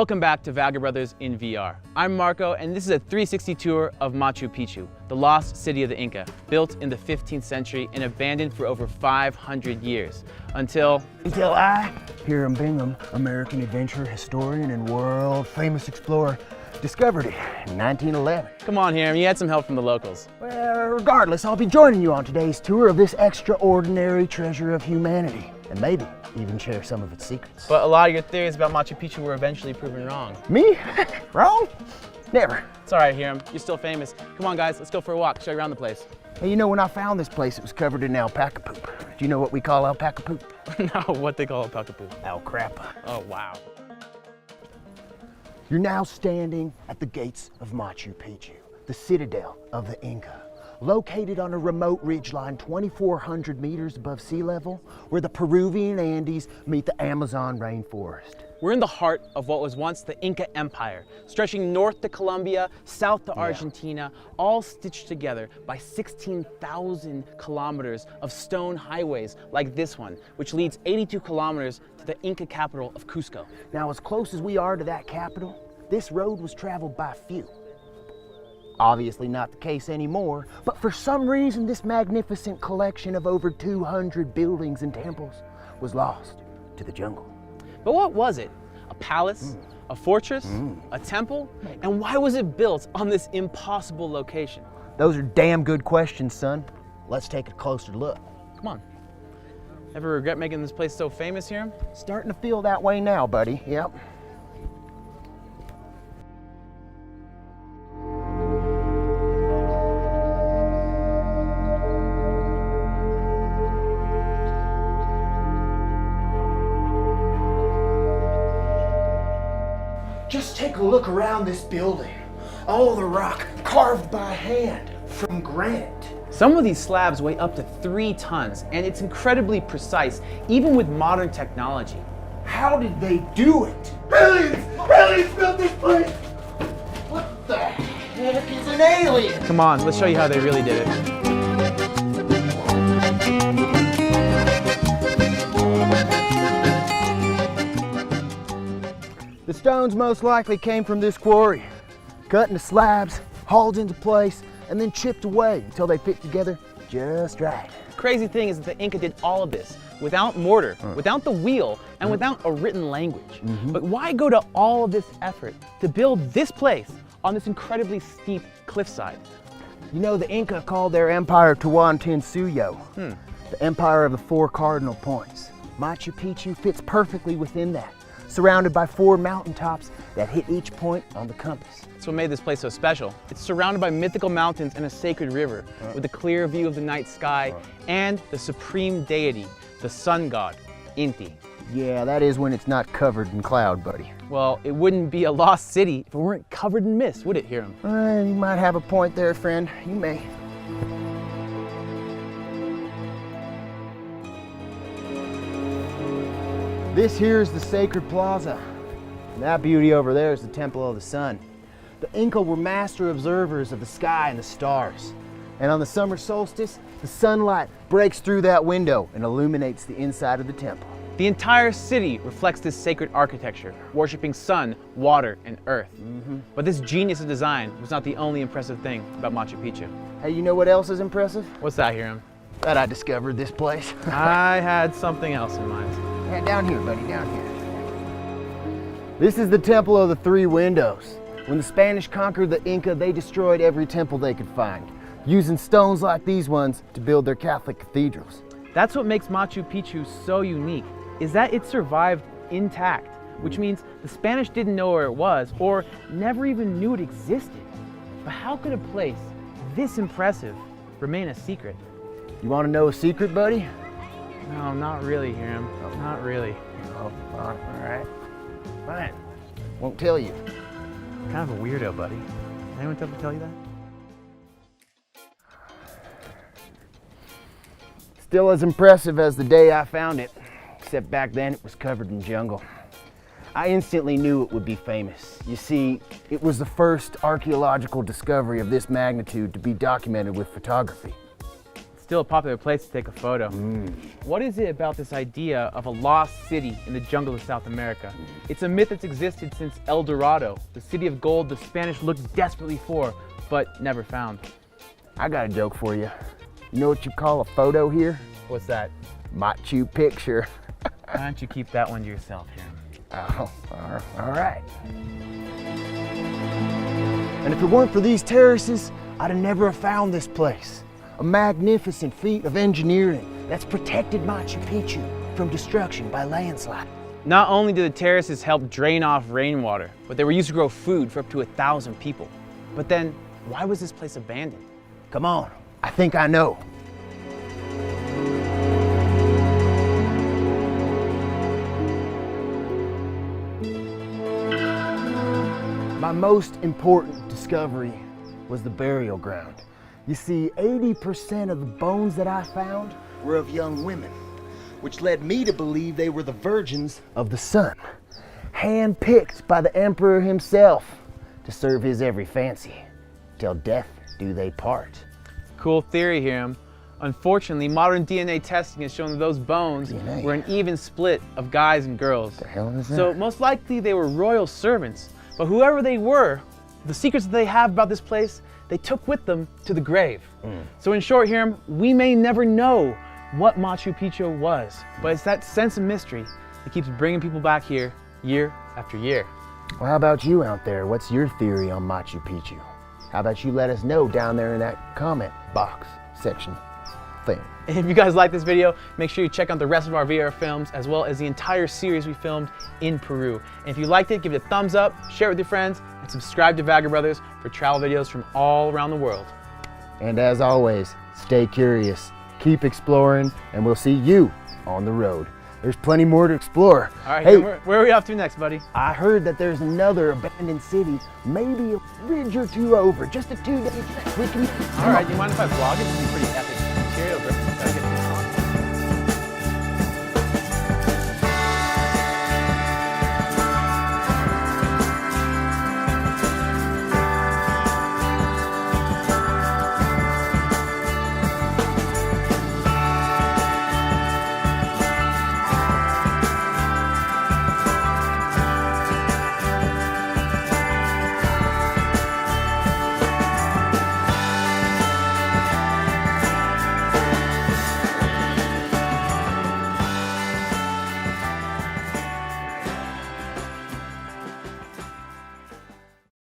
Welcome back to Vagabrothers Brothers in VR. I'm Marco, and this is a 360 tour of Machu Picchu, the lost city of the Inca, built in the 15th century and abandoned for over 500 years, until I, Hiram Bingham, American adventurer, historian, and world-famous explorer, discovered it in 1911. Come on, Hiram, you had some help from the locals. Well, regardless, I'll be joining you on today's tour of this extraordinary treasure of humanity, and maybe even share some of its secrets. But a lot of your theories about Machu Picchu were eventually proven wrong. Me? Wrong? Never. It's all right, Hiram. You're still famous. Come on, guys, let's go for a walk. Show you around the place. Hey, you know, when I found this place, it was covered in alpaca poop. Do you know what we call alpaca poop? No, what they call alpaca poop. Alcrappa. Oh, wow. You're now standing at the gates of Machu Picchu, the citadel of the Inca, located on a remote ridgeline 2,400 meters above sea level, where the Peruvian Andes meet the Amazon rainforest. We're in the heart of what was once the Inca Empire, stretching north to Colombia, south to Argentina, all stitched together by 16,000 kilometers of stone highways like this one, which leads 82 kilometers to the Inca capital of Cusco. Now, as close as we are to that capital, this road was traveled by few. Obviously not the case anymore, but for some reason this magnificent collection of over 200 buildings and temples was lost to the jungle. But what was it? A palace? A fortress? A temple? And why was it built on this impossible location? Those are damn good questions, son. Let's take a closer look. Come on. Ever regret making this place so famous, Hiram? Starting to feel that way now, buddy. Yep. Just take a look around this building. All the rock carved by hand from granite. Some of these slabs weigh up to 3 tons, and it's incredibly precise, even with modern technology. How did they do it? Aliens built this place! What the heck is an alien? Come on, let's show you how they really did it. The stones most likely came from this quarry, cut into slabs, hauled into place, and then chipped away until they fit together just right. The crazy thing is that the Inca did all of this without mortar, without the wheel, and without a written language. But why go to all of this effort to build this place on this incredibly steep cliffside? You know, the Inca called their empire Tawantinsuyo, the empire of the 4 cardinal points. Machu Picchu fits perfectly within that, surrounded by 4 mountaintops that hit each point on the compass. That's what made this place so special. It's surrounded by mythical mountains and a sacred river with a clear view of the night sky and the supreme deity, the sun god, Inti. Yeah, that is when it's not covered in cloud, buddy. Well, it wouldn't be a lost city if it weren't covered in mist, would it, Hiram? You might have a point there, friend. You may. This here is the sacred plaza. And that beauty over there is the Temple of the Sun. The Inca were master observers of the sky and the stars. And on the summer solstice, the sunlight breaks through that window and illuminates the inside of the temple. The entire city reflects this sacred architecture, worshiping sun, water, and earth. But this genius of design was not the only impressive thing about Machu Picchu. Hey, you know what else is impressive? What's that, Hiram? That I discovered this place. I had something else in mind. Yeah, down here, buddy, down here. This is the Temple of the 3 Windows. When the Spanish conquered the Inca, they destroyed every temple they could find, using stones like these ones to build their Catholic cathedrals. That's what makes Machu Picchu so unique, is that it survived intact, which means the Spanish didn't know where it was or never even knew it existed. But how could a place this impressive remain a secret? You want to know a secret, buddy? No, not really, Hiram. Not really. Oh, all right. Fine. Won't tell you. Kind of a weirdo, buddy. Anyone ever tell you that? Still as impressive as the day I found it, except back then it was covered in jungle. I instantly knew it would be famous. You see, it was the first archaeological discovery of this magnitude to be documented with photography. still a popular place to take a photo. What is it about this idea of a lost city in the jungle of South America? It's a myth that's existed since El Dorado, the city of gold the Spanish looked desperately for, but never found. I got a joke for you. You know what you call a photo here? What's that? Machu Picchu. Why don't you keep that one to yourself here? Oh, all right. And if it weren't for these terraces, I'd have never have found this place. A magnificent feat of engineering that's protected Machu Picchu from destruction by landslide. Not only did the terraces help drain off rainwater, but they were used to grow food for up to 1,000 people. But then, why was this place abandoned? Come on, I think I know. My most important discovery was the burial ground. You see, 80% of the bones that I found were of young women, which led me to believe they were the virgins of the sun, hand-picked by the emperor himself to serve his every fancy. Till death do they part. Cool theory, Hiram. Unfortunately, modern DNA testing has shown that those bones were an even split of guys and girls. The hell is that? So most likely they were royal servants. But whoever they were, the secrets that they have about this place, they took with them to the grave. So in short, Hiram, we may never know what Machu Picchu was, but it's that sense of mystery that keeps bringing people back here year after year. Well, how about you out there? What's your theory on Machu Picchu? How about you let us know down there in that comment box section thing. And if you guys like this video, make sure you check out the rest of our VR films as well as the entire series we filmed in Peru. And if you liked it, give it a thumbs up, share it with your friends, and subscribe to Vagger Brothers for travel videos from all around the world. And as always, stay curious, keep exploring, and we'll see you on the road. There's plenty more to explore. All right, hey, where are we off to next, buddy? I heard that there's another abandoned city, maybe a bridge or two over, just a 2-day trip. We can... All right, do you mind if I vlog it? It's pretty epic material, bro.